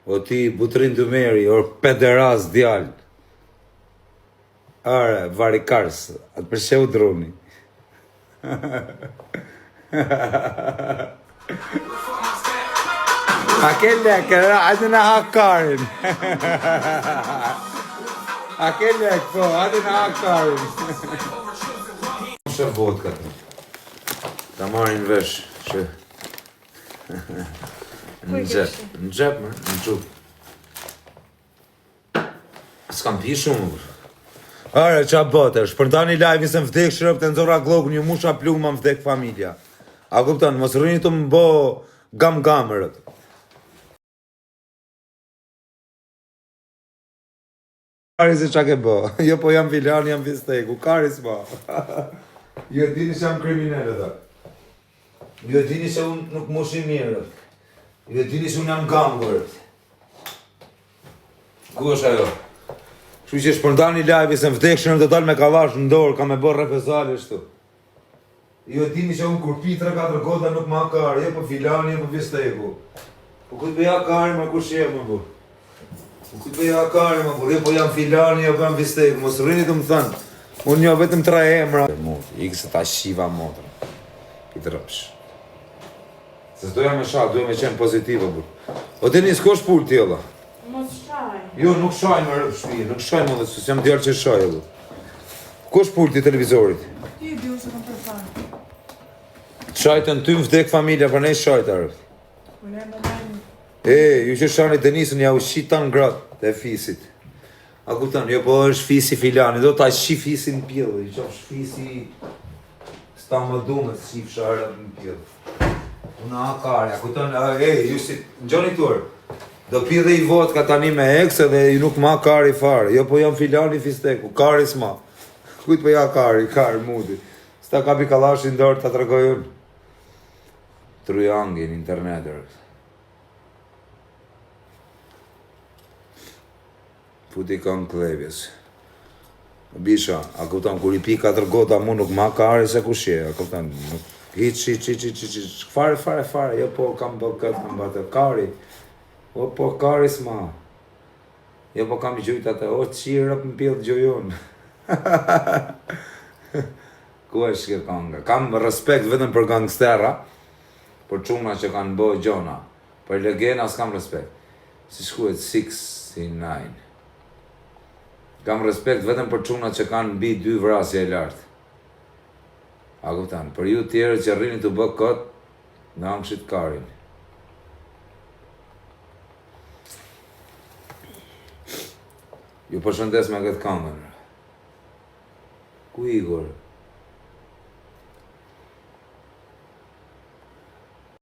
O ti butrin të meri, o pederas djal. Are, varikars, atë përsheu droni. A ke lekë, atë në hakarin. A ke lekë, po, atë në hakarin. Shë vodka të. Ta marin vesh, që... Në gjep, në gjub. S'kam pi shumë, bërë. Are, qa bëtë, shpërndani live se më vdek shërëp të nëzora glogë një musha pluma më vdek familja. A kupton, mos rrini të më bo gam-gamërët. Karis e qa ke bo, jo po jam filan, jam fisteku, karis ma. Jo dini se jam kriminelle da. Jo dini se unë nuk moshi mirët. Jo dini se unë jam gangërët. Ku është ajo? Shku që shpërndani live se më vdekshën në të dalë me kalash në dorë, ka me bërë repezale shtu. Jo dini se unë kur pi 3-4 gota nuk ma karë, jo po filani, jo po fisteku. Po këtë beja karë, ma kush je më bu. Po këtë beja karë, ma bu, jo po jam filani, jo po jam fisteku. Mos rrini të më thënë, unë jo vetëm 3 emra. Ikë se ta shiva motrë. Pitë rëpsh. Se s'doja me shak, doja me qenë pozitiva, bu. O të një s'kosh pull tjela. Mos shaj. Jo, nuk shaj më rëpë shpije, nuk shaj më dhe së jam djarë që shaj edhe. Ku është pulti i televizorit? Ti e di se kam përfan. Shajtën ty më vdek familja, për ne shajtë arë. Ju që shani Denisën, ja u shi tanë gratë dhe fisit. A kupton, jo po është fisi filani, do ta shi fisin në pjellë, i qof fisi... Sta më dume të shi fsharë në pjellë. Unë a kare, a kupton, ju si... Në gjoni tuar. Do pi dhe i vodka tani me ekse dhe nuk ma kari fare. Jo po jam filani fisteku, kari s'ma. Kujt po ja kari mudi. Sta kapi kalashin dorë ta tregoj unë. Trujangi në internetër. Futi kanë klevjes. Bisha, a kupton, kur i pi 4 gota mu nuk ma kari se kushje, a kupton, fare, jo po kam bë këtë, kam bë të kari. O po karis ma. Jo po kam i gjujt atë, o qirëp më pjellë gjojon. Ku është kjo kanga? Kam respekt vetëm për gangstera, për quna që kanë bëjë gjona. Për legena s'kam respekt. Si shkuet 69. Kam respekt vetëm për quna që kanë bi 2 vrasje e lartë. A kuptan, për ju tjerë që rrini të bë këtë, në angshit karin. Ju përshëndes me këtë kamër. Ku Igor?